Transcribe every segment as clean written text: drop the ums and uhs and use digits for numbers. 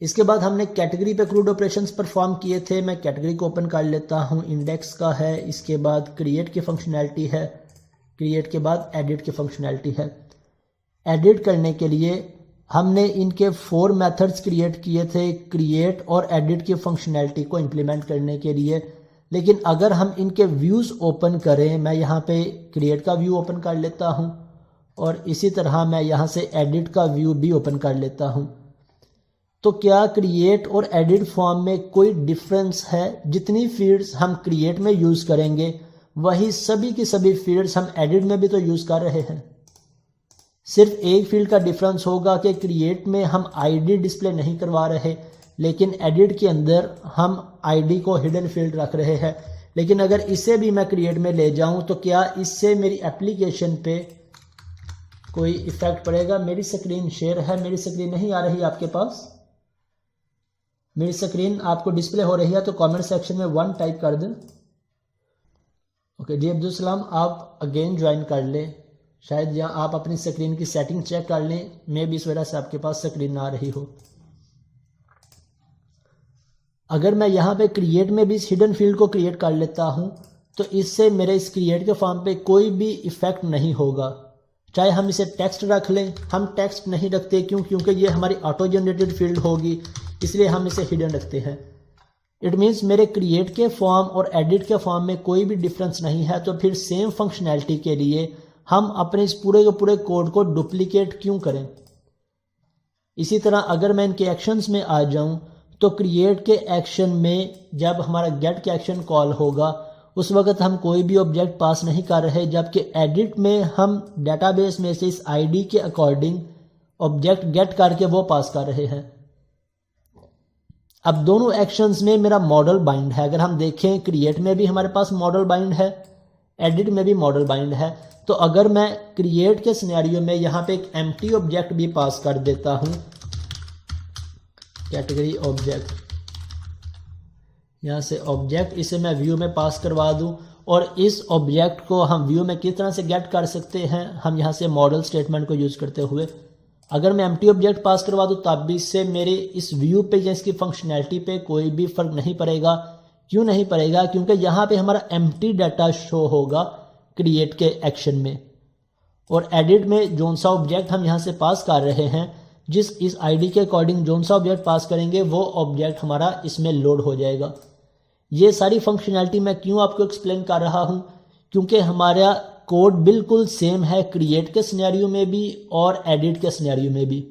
इसके बाद हमने कैटेगरी पे क्रूड ऑपरेशंस परफॉर्म किए थे। मैं कैटेगरी को ओपन कर लेता हूँ, इंडेक्स का है, इसके बाद क्रिएट की फंक्शनैलिटी है, क्रिएट के बाद एडिट की फंक्शनैलिटी है। एडिट करने के लिए हमने इनके 4 मेथड्स क्रिएट किए थे क्रिएट और एडिट की फंक्शनैलिटी को इम्प्लीमेंट करने के लिए। लेकिन अगर हम इनके व्यूज़ ओपन करें, मैं यहाँ पे क्रिएट का व्यू ओपन कर लेता हूँ और इसी तरह मैं यहाँ से एडिट का व्यू भी ओपन कर लेता हूँ, तो क्या क्रिएट और एडिट फॉर्म में कोई डिफरेंस है? जितनी फील्ड्स हम क्रिएट में यूज़ करेंगे वही सभी की सभी फील्ड्स हम एडिट में भी तो यूज़ कर रहे हैं। सिर्फ एक फील्ड का डिफरेंस होगा कि क्रिएट में हम आईडी डिस्प्ले नहीं करवा रहे, लेकिन एडिट के अंदर हम आईडी को हिडन फील्ड रख रहे हैं। लेकिन अगर इसे भी मैं क्रिएट में ले जाऊं तो क्या इससे मेरी एप्लीकेशन पे कोई इफेक्ट पड़ेगा? मेरी स्क्रीन शेयर है, मेरी स्क्रीन नहीं आ रही आपके पास? मेरी स्क्रीन आपको डिस्प्ले हो रही है तो कमेंट सेक्शन में 1 टाइप कर दें। ओके जी अब्दुल सलाम, आप अगेन ज्वाइन कर लें, शायद यहाँ आप अपनी स्क्रीन की सेटिंग चेक कर लें, मे भी इस वजह से आपके पास स्क्रीन ना आ रही हो। अगर मैं यहाँ पे क्रिएट में भी इस हिडन फील्ड को क्रिएट कर लेता हूँ तो इससे मेरे इस क्रिएट के फॉर्म पे कोई भी इफेक्ट नहीं होगा। चाहे हम इसे टेक्स्ट रख लें, हम टेक्स्ट नहीं रखते, क्योंकि ये हमारी ऑटो जनरेटेड फील्ड होगी, इसलिए हम इसे हिडन रखते हैं। इट मीन्स मेरे क्रिएट के फॉर्म और एडिट के फॉर्म में कोई भी डिफरेंस नहीं है, तो फिर सेम फंक्शनैलिटी के लिए हम अपने इस पूरे के पूरे कोड को डुप्लीकेट क्यों करें? इसी तरह अगर मैं इनके एक्शंस में आ जाऊं तो क्रिएट के एक्शन में जब हमारा गेट के एक्शन कॉल होगा उस वक्त हम कोई भी ऑब्जेक्ट पास नहीं कर रहे, जबकि एडिट में हम डेटाबेस में से इस आईडी के अकॉर्डिंग ऑब्जेक्ट गेट करके वो पास कर रहे हैं। अब दोनों एक्शंस में मेरा मॉडल बाइंड है। अगर हम देखें क्रिएट में भी हमारे पास मॉडल बाइंड है, एडिट में भी मॉडल बाइंड है। तो अगर मैं क्रिएट के सिनेरियो में यहाँ पे एक एम्प्टी ऑब्जेक्ट भी पास कर देता हूँ, कैटेगरी ऑब्जेक्ट, यहाँ से ऑब्जेक्ट, इसे मैं व्यू में पास करवा दूँ और इस ऑब्जेक्ट को हम व्यू में किस तरह से गेट कर सकते हैं? हम यहाँ से मॉडल स्टेटमेंट को यूज़ करते हुए अगर मैं एम्प्टी ऑब्जेक्ट पास करवा दूँ तब भी इससे मेरे इस व्यू पे या इसकी फंक्शनैलिटी पे कोई भी फर्क नहीं पड़ेगा। क्यों नहीं पड़ेगा? क्योंकि यहाँ पे हमारा एम्प्टी डाटा शो होगा क्रिएट के एक्शन में, और एडिट में जोन सा ऑब्जेक्ट हम यहाँ से पास कर रहे हैं, जिस इस आईडी के अकॉर्डिंग जोन सा ऑब्जेक्ट पास करेंगे वो ऑब्जेक्ट हमारा इसमें लोड हो जाएगा। ये सारी फंक्शनैलिटी मैं क्यों आपको एक्सप्लेन कर रहा हूँ? क्योंकि हमारा कोड बिल्कुल सेम है क्रिएट के सिनेरियो में भी और एडिट के सिनेरियो में भी।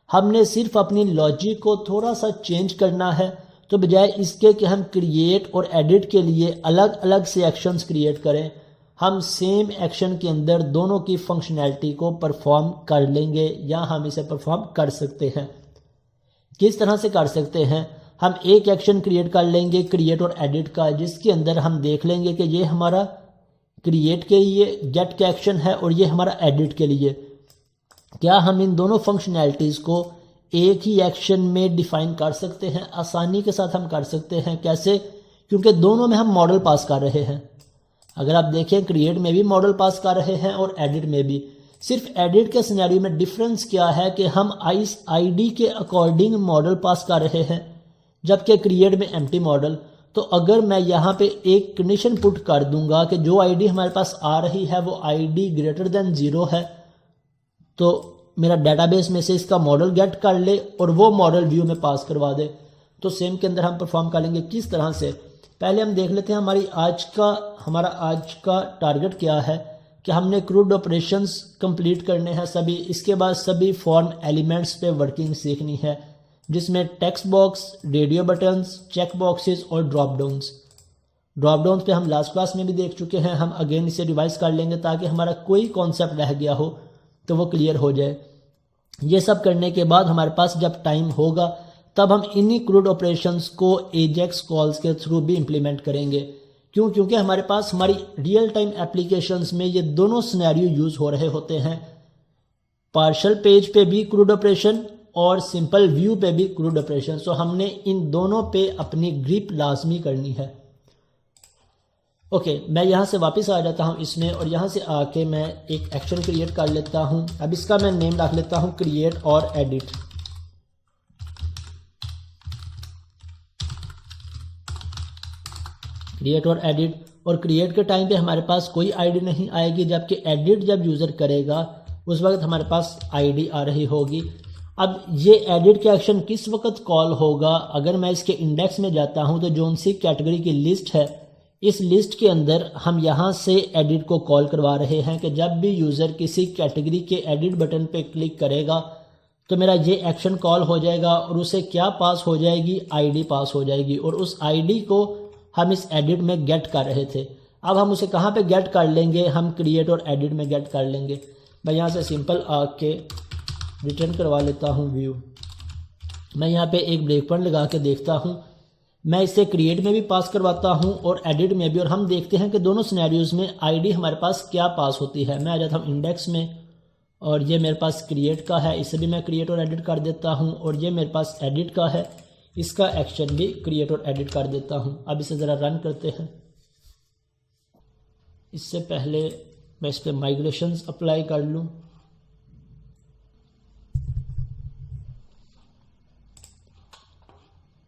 हमने सिर्फ अपनी लॉजिक को थोड़ा सा चेंज करना है, तो बजाय इसके कि हम क्रिएट और एडिट के लिए अलग अलग से एक्शंस क्रिएट करें, हम सेम एक्शन के अंदर दोनों की फंक्शनैलिटी को परफॉर्म कर लेंगे या हम इसे परफॉर्म कर सकते हैं। किस तरह से कर सकते हैं? हम एक एक्शन क्रिएट कर लेंगे क्रिएट और एडिट का, जिसके अंदर हम देख लेंगे कि ये हमारा क्रिएट के लिए गेट का एक्शन है और ये हमारा एडिट के लिए। क्या हम इन दोनों फंक्शनैलिटीज़ को एक ही एक्शन में डिफाइन कर सकते हैं? आसानी के साथ हम कर सकते हैं। कैसे? क्योंकि दोनों में हम मॉडल पास कर रहे हैं। अगर आप देखें क्रिएट में भी मॉडल पास कर रहे हैं और एडिट में भी। सिर्फ एडिट के सिनेरियो में डिफरेंस क्या है कि हम इस आईडी के अकॉर्डिंग मॉडल पास कर रहे हैं, जबकि क्रिएट में एम्प्टी मॉडल। तो अगर मैं यहाँ पे एक कंडीशन पुट कर दूंगा कि जो आईडी हमारे पास आ रही है वो आईडी ग्रेटर देन 0 है, तो मेरा डेटाबेस में से इसका मॉडल गेट कर ले और वो मॉडल व्यू में पास करवा दे, तो सेम के अंदर हम परफॉर्म कर लेंगे। किस तरह से? पहले हम देख लेते हैं हमारा आज का टारगेट क्या है कि हमने क्रूड ऑपरेशंस कंप्लीट करने हैं सभी। इसके बाद सभी फॉर्म एलिमेंट्स पे वर्किंग सीखनी है, जिसमें text box, radio buttons, check boxes और ड्रॉप डाउन्स पे हम लास्ट क्लास में भी देख चुके हैं। हम अगेन इसे रिवाइज कर लेंगे ताकि हमारा कोई कॉन्सेप्ट रह गया हो तो वो क्लियर हो जाए। ये सब करने के बाद हमारे पास जब टाइम होगा तब हम इन्हीं क्रूड ऑपरेशंस को एजेक्स कॉल्स के थ्रू भी इम्प्लीमेंट करेंगे। क्यों? क्योंकि हमारे पास हमारी रियल टाइम एप्लीकेशंस में ये दोनों सिनेरियो यूज़ हो रहे होते हैं। पार्शियल पेज पे भी क्रूड ऑपरेशन और सिंपल व्यू पे भी क्रूड ऑपरेशन। सो हमने इन दोनों पे अपनी ग्रिप लाजमी करनी है। ओके, मैं यहाँ से वापस आ जाता हूँ इसमें और यहाँ से आके मैं एक एक्शन क्रिएट कर लेता हूँ। अब इसका मैं नेम रख लेता हूँ क्रिएट और एडिट। क्रिएट और एडिट, और क्रिएट के टाइम पे हमारे पास कोई आईडी नहीं आएगी, जबकि एडिट जब यूज़र करेगा उस वक्त हमारे पास आईडी आ रही होगी। अब ये एडिट का एक्शन किस वक्त कॉल होगा? अगर मैं इसके इंडेक्स में जाता हूँ तो जोन सी कैटेगरी की लिस्ट है, इस लिस्ट के अंदर हम यहाँ से एडिट को कॉल करवा रहे हैं कि जब भी यूज़र किसी कैटेगरी के एडिट बटन पे क्लिक करेगा तो मेरा ये एक्शन कॉल हो जाएगा और उसे क्या पास हो जाएगी? आईडी पास हो जाएगी, और उस आईडी को हम इस एडिट में गेट कर रहे थे। अब हम उसे कहाँ पे गेट कर लेंगे? हम क्रिएट और एडिट में गेट कर लेंगे। मैं यहाँ से सिंपल आके रिटर्न करवा लेता हूँ व्यू। मैं यहाँ पे एक ब्रेक पॉइंट लगा के देखता हूँ, मैं इसे क्रिएट में भी पास करवाता हूँ और एडिट में भी, और हम देखते हैं कि दोनों सिनेरियोज़ में आईडी हमारे पास क्या पास होती है। मैं आ जाता हूँ इंडेक्स में, और ये मेरे पास क्रिएट का है, इसे भी मैं क्रिएट और एडिट कर देता हूँ, और ये मेरे पास एडिट का है, इसका एक्शन भी क्रिएट और एडिट कर देता हूँ। अब इसे ज़रा रन करते हैं। इससे पहले मैं इस पर माइग्रेशंस अप्लाई कर लूँ।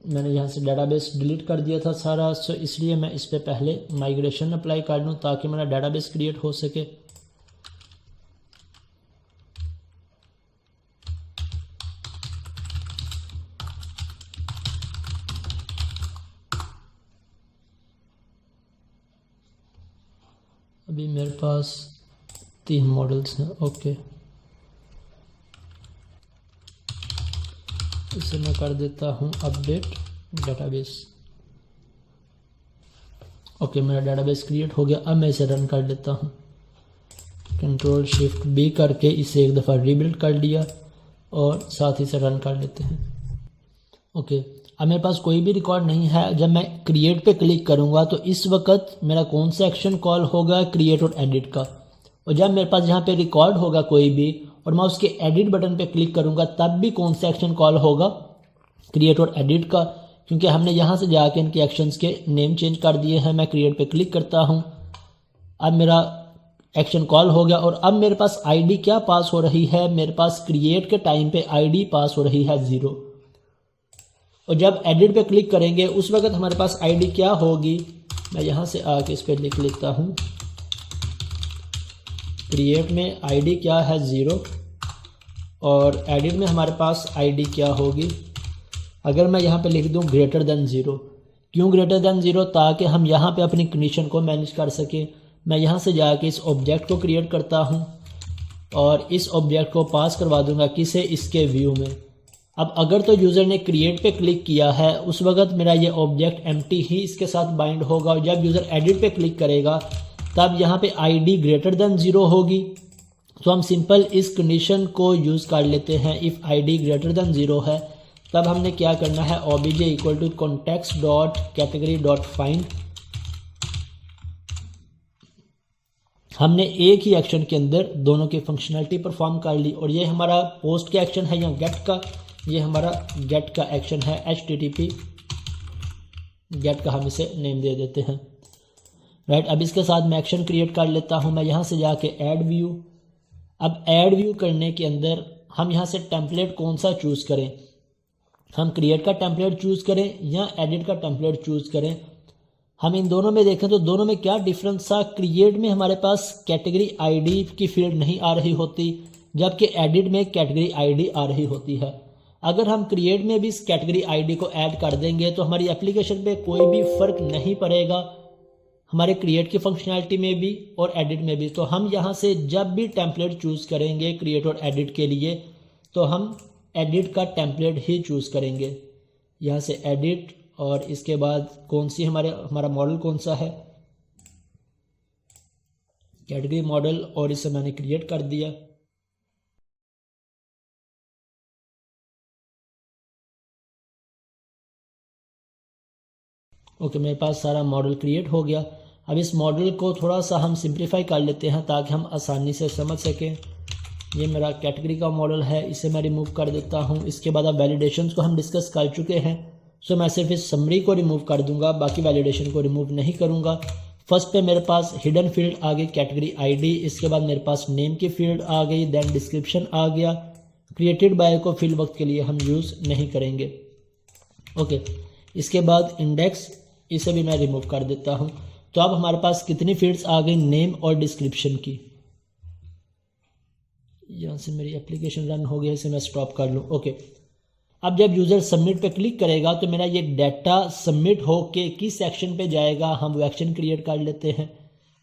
मैंने यहाँ से डाटाबेस डिलीट कर दिया था सारा, सो इसलिए मैं इस पर पहले माइग्रेशन अप्लाई कर लूँ ताकि मेरा डाटाबेस क्रिएट हो सके। अभी मेरे पास 3 मॉडल्स हैं। ओके, इसे मैं कर देता हूँ अपडेट डाटाबेस। ओके, मेरा डाटाबेस क्रिएट हो गया। अब मैं इसे रन कर लेता हूँ। कंट्रोल शिफ्ट बी करके इसे एक दफ़ा रीबिल्ड कर लिया और साथ ही से रन कर लेते हैं। ओके, अब मेरे पास कोई भी रिकॉर्ड नहीं है। जब मैं क्रिएट पे क्लिक करूँगा तो इस वक्त मेरा कौन सा एक्शन कॉल होगा? क्रिएट और एडिट का। और जब मेरे पास यहाँ पे रिकॉर्ड होगा कोई भी और मैं उसके एडिट बटन पे क्लिक करूँगा तब भी कौन सा एक्शन कॉल होगा? क्रिएट और एडिट का, क्योंकि हमने यहाँ से जाके इनके एक्शंस के नेम चेंज कर दिए हैं। मैं क्रिएट पे क्लिक करता हूँ, अब मेरा एक्शन कॉल हो गया, और अब मेरे पास आईडी क्या पास हो रही है? मेरे पास क्रिएट के टाइम पे आईडी पास हो रही है 0, और जब एडिट पे क्लिक करेंगे उस वक्त हमारे पास आईडी क्या होगी? मैं यहाँ से आके इस पर लिख लेता हूँ, क्रिएट में आईडी क्या है? 0, और एडिट में हमारे पास आईडी क्या होगी? अगर मैं यहाँ पे लिख दूँ ग्रेटर देन 0। क्यों ग्रेटर देन 0? ताकि हम यहाँ पे अपनी कंडीशन को मैनेज कर सकें। मैं यहाँ से जाके इस ऑब्जेक्ट को क्रिएट करता हूँ और इस ऑब्जेक्ट को पास करवा दूँगा किसे? इसके व्यू में। अब अगर तो यूज़र ने क्रिएट पे क्लिक किया है उस वक्त मेरा ये ऑब्जेक्ट एम्प्टी ही इसके साथ बाइंड होगा, और जब यूज़र एडिट पे क्लिक करेगा तब यहाँ पे आईडी ग्रेटर देन 0 होगी। तो हम सिंपल इस कंडीशन को यूज़ कर लेते हैं। इफ़ आईडी ग्रेटर देन 0 है तब हमने क्या करना है? obj equal to context dot category dot find. हमने एक ही एक्शन के अंदर दोनों की फंक्शनैलिटी परफॉर्म कर ली, और ये हमारा पोस्ट का एक्शन है या गेट का, ये हमारा गेट का एक्शन है। http गेट का हम इसे नेम दे देते हैं। राइट, अब इसके साथ मैं एक्शन क्रिएट कर लेता हूँ। मैं यहाँ से जाके ऐड व्यू। अब ऐड व्यू करने के अंदर हम यहाँ से टेम्पलेट कौन सा चूज़ करें? हम क्रिएट का टेम्पलेट चूज़ करें या एडिट का टेम्पलेट चूज़ करें? हम इन दोनों में देखें तो दोनों में क्या डिफरेंस था? क्रिएट में हमारे पास कैटेगरी आईडी की फील्ड नहीं आ रही होती, जबकि एडिट में कैटेगरी आईडी आ रही होती है। अगर हम क्रिएट में भी इस कैटेगरी आईडी को ऐड कर देंगे तो हमारी एप्लीकेशन पे कोई भी फ़र्क नहीं पड़ेगा, हमारे क्रिएट की फंक्शनैलिटी में भी और एडिट में भी। तो हम यहाँ से जब भी टेम्पलेट चूज़ करेंगे क्रिएट और एडिट के लिए तो हम एडिट का टेम्पलेट ही चूज़ करेंगे। यहाँ से एडिट, और इसके बाद कौन सी हमारा मॉडल कौन सा है? कैटेगरी मॉडल, और इसे मैंने क्रिएट कर दिया। ओके, मेरे पास सारा मॉडल क्रिएट हो गया। अब इस मॉडल को थोड़ा सा हम सिंप्लीफाई कर लेते हैं ताकि हम आसानी से समझ सकें। ये मेरा कैटेगरी का मॉडल है, इसे मैं रिमूव कर देता हूँ। इसके बाद अब वैलिडेशंस को हम डिस्कस कर चुके हैं, सो मैं सिर्फ इस समरी को रिमूव कर दूंगा, बाकी वैलिडेशन को रिमूव नहीं करूँगा। फर्स्ट पे मेरे पास हिडन फील्ड आ गई कैटेगरी आईडी, इसके बाद मेरे पास नेम की फील्ड आ गई, देन डिस्क्रिप्शन आ गया। क्रिएटेड बाय को फिल वक्त के लिए हम यूज़ नहीं करेंगे। ओके, इसके बाद इंडेक्स इसे भी मैं रिमूव कर देता हूँ। तो अब हमारे पास कितनी फील्ड्स आ गई नेम और डिस्क्रिप्शन की। यहाँ से मेरी एप्लीकेशन रन हो गया, इसे मैं स्टॉप कर लूँ। ओके, अब जब यूज़र सबमिट पे क्लिक करेगा तो मेरा ये डाटा सबमिट हो के किस एक्शन पे जाएगा, हम वो एक्शन क्रिएट कर लेते हैं।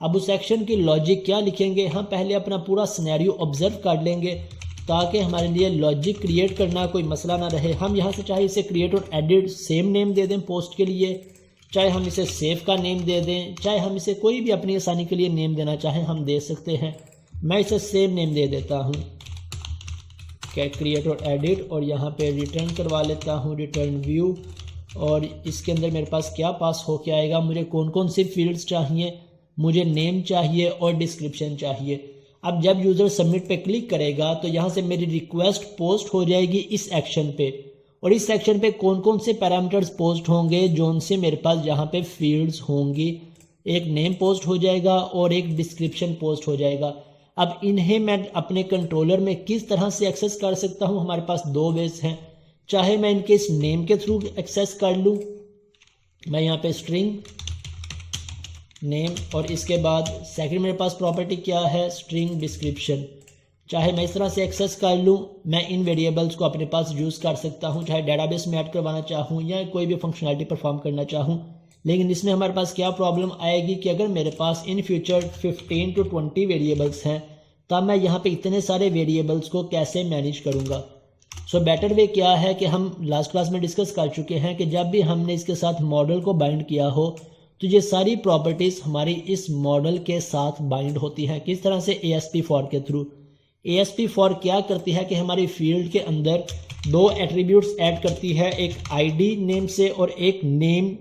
अब उस एक्शन की लॉजिक क्या लिखेंगे, हम पहले अपना पूरा सिनेरियो ऑब्जर्व कर लेंगे ताकि हमारे लिए लॉजिक क्रिएट करना कोई मसला ना रहे। हम यहाँ से चाहे इसे क्रिएट और एडिट सेम नेम दे दें पोस्ट के लिए, चाहे हम इसे सेव का नेम दे दें, चाहे हम इसे कोई भी अपनी आसानी के लिए नेम देना चाहें हम दे सकते हैं। मैं इसे सेम नेम दे देता हूँ, क्रिएट और एडिट, और यहाँ पे रिटर्न करवा लेता हूँ रिटर्न व्यू। और इसके अंदर मेरे पास क्या पास हो के आएगा, मुझे कौन कौन सी फील्ड्स चाहिए, मुझे नेम चाहिए और डिस्क्रिप्शन चाहिए। अब जब यूज़र सबमिट पे क्लिक करेगा तो यहाँ से मेरी रिक्वेस्ट पोस्ट हो जाएगी इस एक्शन पे, और इस सेक्शन पे कौन कौन से पैरामीटर्स पोस्ट होंगे, जो उनसे मेरे पास यहाँ पे फील्ड्स होंगी। एक नेम पोस्ट हो जाएगा और एक डिस्क्रिप्शन पोस्ट हो जाएगा। अब इन्हें मैं अपने कंट्रोलर में किस तरह से एक्सेस कर सकता हूँ, हमारे पास दो वेज हैं। चाहे मैं इनके इस नेम के थ्रू एक्सेस कर लूँ, मैं यहाँ पे स्ट्रिंग नेम, और इसके बाद सेकंड मेरे पास प्रॉपर्टी क्या है, स्ट्रिंग डिस्क्रिप्शन। चाहे मैं इस तरह से एक्सेस कर लूँ, मैं इन वेरिएबल्स को अपने पास यूज़ कर सकता हूँ, चाहे डेटाबेस में ऐड करवाना चाहूँ या कोई भी फंक्शनलिटी परफॉर्म करना चाहूँ। लेकिन इसमें हमारे पास क्या प्रॉब्लम आएगी कि अगर मेरे पास इन फ्यूचर 15 to 20 वेरिएबल्स हैं, तब मैं यहाँ पे इतने सारे वेरिएबल्स को कैसे मैनेज करूँगा। सो बेटर वे क्या है कि हम लास्ट क्लास में डिस्कस कर चुके हैं कि जब भी हमने इसके साथ मॉडल को बाइंड किया हो तो ये सारी प्रॉपर्टीज़ हमारी इस मॉडल के साथ बाइंड होती हैं। किस तरह से, ASP4 के थ्रू। ASP4 क्या करती है कि हमारी फील्ड के अंदर दो एट्रीब्यूट्स ऐड करती है, एक ID नेम से और एक नेम,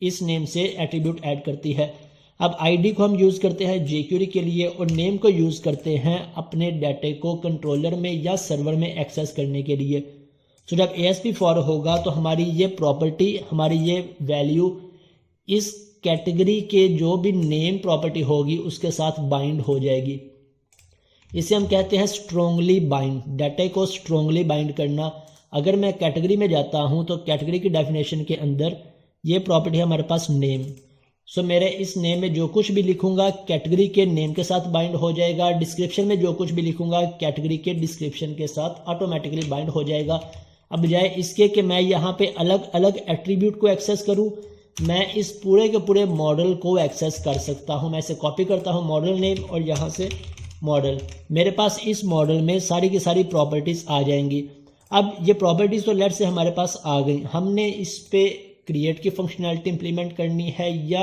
इस नेम से एट्रीब्यूट ऐड करती है। अब ID को हम यूज़ करते हैं jQuery के लिए और नेम को यूज़ करते हैं अपने डाटे को कंट्रोलर में या सर्वर में एक्सेस करने के लिए। तो जब ASP4 होगा तो हमारी ये प्रॉपर्टी, हमारी ये वैल्यू इस कैटेगरी के जो भी नेम प्रॉपर्टी होगी उसके साथ बाइंड हो जाएगी। इसे हम कहते हैं स्ट्रोंगली बाइंड, डाटा को स्ट्रोंगली बाइंड करना। अगर मैं कैटेगरी में जाता हूं तो कैटेगरी की डेफिनेशन के अंदर ये प्रॉपर्टी है हमारे पास नेम। सो मेरे इस नेम में जो कुछ भी लिखूंगा कैटेगरी के नेम के साथ बाइंड हो जाएगा। डिस्क्रिप्शन में जो कुछ भी लिखूंगा कैटेगरी के डिस्क्रिप्शन के साथ ऑटोमेटिकली बाइंड हो जाएगा। अब बजाय इसके कि मैं यहाँ पे अलग अलग एट्रीब्यूट को एक्सेस करूँ, मैं इस पूरे के पूरे मॉडल को एक्सेस कर सकता हूं। मैं इसे कॉपी करता हूं मॉडल नेम और यहाँ से मॉडल, मेरे पास इस मॉडल में सारी की सारी प्रॉपर्टीज़ आ जाएंगी। अब ये प्रॉपर्टीज़ तो लेट से हमारे पास आ गई, हमने इस पे क्रिएट की फंक्शनैलिटी इंप्लीमेंट करनी है या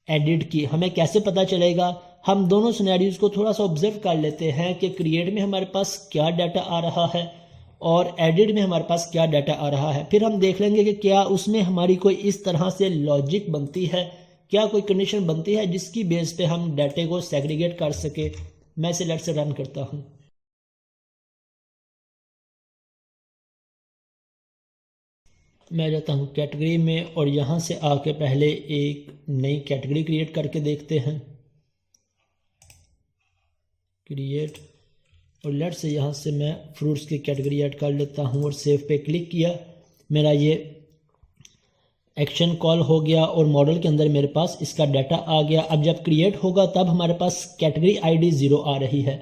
एडिट की, हमें कैसे पता चलेगा। हम दोनों सिनेरियोज को थोड़ा सा ऑब्जर्व कर लेते हैं कि क्रिएट में हमारे पास क्या डाटा आ रहा है और एडिट में हमारे पास क्या डाटा आ रहा है। फिर हम देख लेंगे कि क्या उसमें हमारी कोई इस तरह से लॉजिक बनती है, क्या कोई कंडीशन बनती है जिसकी बेस पे हम डाटे को सेग्रीगेट कर सके। मैं इसे लेट से रन करता हूँ। मैं जाता हूँ कैटेगरी में और यहाँ से आके पहले एक नई कैटेगरी क्रिएट करके देखते हैं। क्रिएट, और लेट से यहाँ से मैं फ्रूट्स की कैटेगरी ऐड कर लेता हूँ और सेव पे क्लिक किया। मेरा ये एक्शन कॉल हो गया और मॉडल के अंदर मेरे पास इसका डाटा आ गया। अब जब क्रिएट होगा तब हमारे पास कैटेगरी ID 0 आ रही है।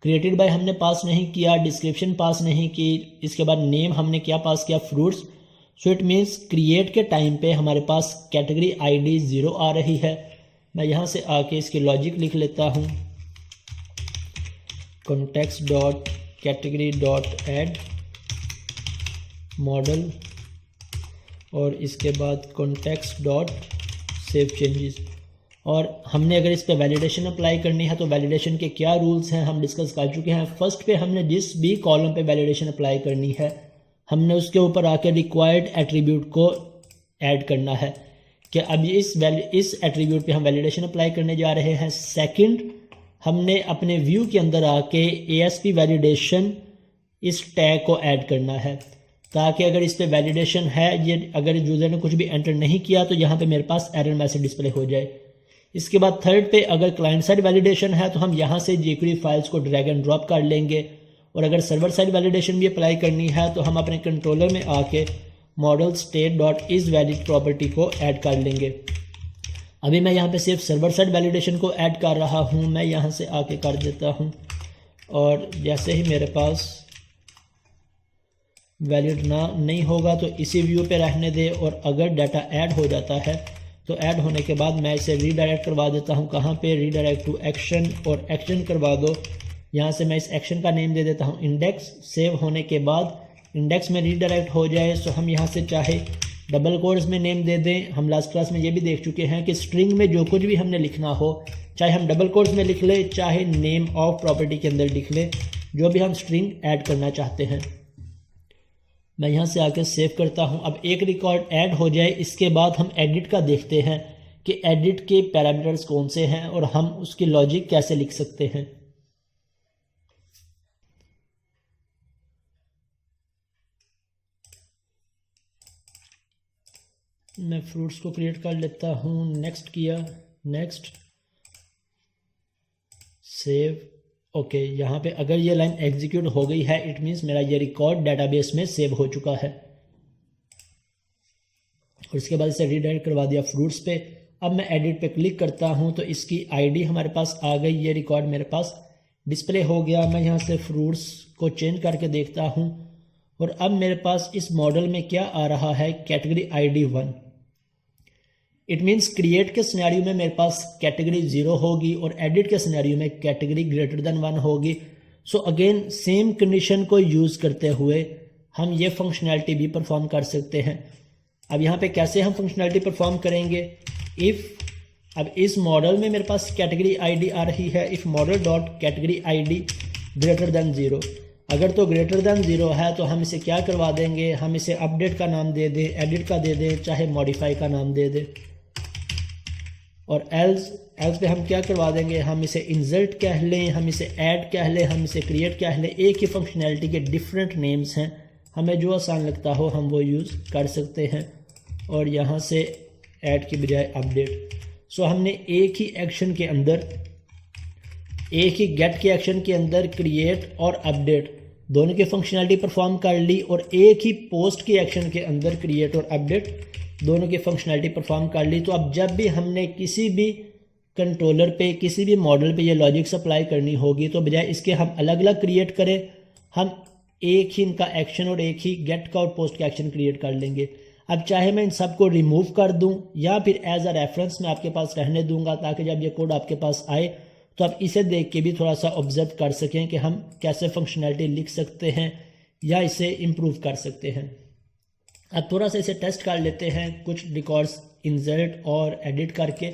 क्रिएटेड बाय हमने पास नहीं किया, डिस्क्रिप्शन पास नहीं की, इसके बाद नेम हमने क्या पास किया, fruits. So it means create के टाइम पे हमारे पास कैटेगरी ID 0 आ रही है। मैं यहाँ से आके इसकी लॉजिक लिख लेता हूँ, context dot category dot add model, और इसके बाद context डॉट सेव चेंजेस। और हमने अगर इस पे वैलिडेशन अप्लाई करनी है तो वैलिडेशन के क्या रूल्स हैं हम डिस्कस कर चुके हैं। फर्स्ट पे हमने जिस भी कॉलम पे वैलिडेशन अप्लाई करनी है हमने उसके ऊपर आकर रिक्वायर्ड एट्रीब्यूट को ऐड करना है कि अब इस एट्रीब्यूट पे हम वैलिडेशन अप्लाई करने जा रहे हैं। सेकंड, हमने अपने व्यू के अंदर आके ASP वैलिडेशन इस टैग को ऐड करना है ताकि अगर इस पे वैलिडेशन है, ये अगर यूज़र ने कुछ भी एंटर नहीं किया तो यहाँ पे मेरे पास एरर मैसेज डिस्प्ले हो जाए। इसके बाद थर्ड पे अगर क्लाइंट साइड वैलिडेशन है तो हम यहाँ से jQuery फाइल्स को ड्रैग एंड ड्रॉप कर लेंगे, और अगर सर्वर साइड वैलिडेशन भी अप्लाई करनी है तो हम अपने कंट्रोलर में आके model state dot is valid property को ऐड कर लेंगे। अभी मैं यहाँ पे सिर्फ सर्वर साइड वैलिडेशन को ऐड कर रहा हूँ। मैं यहाँ से आके कर देता हूँ और जैसे ही मेरे पास वैलिड नहीं होगा तो इसी व्यू पे रहने दे, और अगर डाटा ऐड हो जाता है तो ऐड होने के बाद मैं इसे रीडायरेक्ट करवा देता हूँ। कहाँ पे? रीडायरेक्ट टू एक्शन, और एक्शन करवा दो। यहाँ से मैं इस एक्शन का नेम दे देता हूँ इंडेक्स। सेव होने के बाद इंडेक्स में रीडायरेक्ट हो जाए तो हम यहाँ से चाहे डबल कोट्स में नेम दे दें। हम लास्ट क्लास में ये भी देख चुके हैं कि स्ट्रिंग में जो कुछ भी हमने लिखना हो, चाहे हम डबल कोट्स में लिख ले, चाहे नेम ऑफ प्रॉपर्टी के अंदर लिख ले, जो भी हम स्ट्रिंग ऐड करना चाहते हैं। मैं यहाँ से आकर सेव करता हूँ। अब एक रिकॉर्ड ऐड हो जाए, इसके बाद हम एडिट का देखते हैं कि एडिट के पैरामीटर्स कौन से हैं और हम उसकी लॉजिक कैसे लिख सकते हैं। मैं फ्रूट्स को क्रिएट कर लेता हूँ, नेक्स्ट किया, नेक्स्ट, सेव, ओके। यहाँ पे अगर ये लाइन एग्जीक्यूट हो गई है इट मीन्स मेरा ये रिकॉर्ड डेटाबेस में सेव हो चुका है। और इसके बाद इसे रीडायरेक्ट करवा दिया फ्रूट्स पे। अब मैं एडिट पे क्लिक करता हूँ तो इसकी आईडी हमारे पास आ गई, ये रिकॉर्ड मेरे पास डिस्प्ले हो गया। मैं यहाँ से फ्रूट्स को चेंज करके देखता हूँ और अब मेरे पास इस मॉडल में क्या आ रहा है? Category ID 1। It means create के सिनेरियो में मेरे पास कैटेगरी 0 होगी और एडिट के सिनेरियो में कैटेगरी ग्रेटर देन 1 होगी। सो अगेन सेम कंडीशन को यूज़ करते हुए हम ये फंक्शनैलिटी भी परफॉर्म कर सकते हैं। अब यहाँ पे कैसे हम फंक्शनैलिटी परफॉर्म करेंगे? अब इस मॉडल में मेरे पास कैटेगरी ID आ रही है, if model dot category ID greater than 0। अगर तो ग्रेटर देन 0 है तो हम इसे क्या करवा देंगे? हम इसे अपडेट का नाम दे दें, एडिट का दे दें, चाहे मॉडिफाई का नाम दे दें। और एल्स पे हम क्या करवा देंगे? हम इसे इंसर्ट कह लें, हम इसे ऐड कह लें, हम इसे क्रिएट कह लें। एक ही फंक्शनैलिटी के डिफरेंट नेम्स हैं, हमें जो आसान लगता हो हम वो यूज़ कर सकते हैं। और यहाँ से ऐड की बजाय अपडेट। सो हमने एक ही एक्शन के अंदर, एक ही गेट के एक्शन के अंदर क्रिएट और अपडेट दोनों की फंक्शनैलिटी परफॉर्म कर ली, और एक ही पोस्ट के एक्शन के अंदर क्रिएट और अपडेट दोनों की फंक्शनैलिटी परफॉर्म कर ली। तो अब जब भी हमने किसी भी कंट्रोलर पे, किसी भी मॉडल पे ये लॉजिक सप्लाई करनी होगी तो बजाय इसके हम अलग अलग क्रिएट करें, हम एक ही इनका एक्शन और एक ही गेट का और पोस्ट का एक्शन क्रिएट कर लेंगे। अब चाहे मैं इन सब को रिमूव कर दूं या फिर एज अ रेफरेंस मैं आपके पास रहने दूंगा, ताकि जब ये कोड आपके पास आए तो आप इसे देख के भी थोड़ा सा ऑब्जर्व कर सकें कि हम कैसे फंक्शनैलिटी लिख सकते हैं या इसे इम्प्रूव कर सकते हैं। अब थोड़ा सा इसे टेस्ट कर लेते हैं कुछ रिकॉर्ड्स इंसर्ट और एडिट करके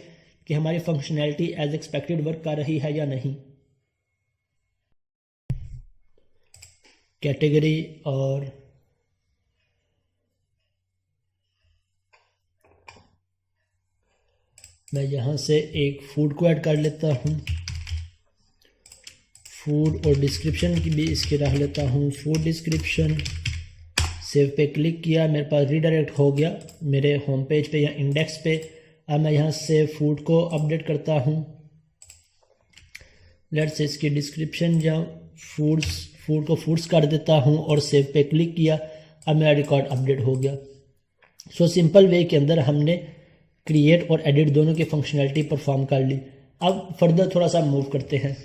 कि हमारी फंक्शनैलिटी एज एक्सपेक्टेड वर्क कर रही है या नहीं। कैटेगरी और मैं यहाँ से एक फूड को ऐड कर लेता हूँ, फूड, और डिस्क्रिप्शन की भी इसकी रख लेता हूँ, फूड डिस्क्रिप्शन। सेव पे क्लिक किया, मेरे पास रीडायरेक्ट हो गया मेरे होम पेज पे या इंडेक्स पे। अब मैं यहाँ से फूड को अपडेट करता हूँ, लेट्स से इसकी डिस्क्रिप्शन या फूड को फूड्स कर देता हूँ और सेव पे क्लिक किया। अब मेरा रिकॉर्ड अपडेट हो गया। सो सिंपल वे के अंदर हमने क्रिएट और एडिट दोनों की फंक्शनैलिटी परफॉर्म कर ली। अब फर्दर थोड़ा सा मूव करते हैं।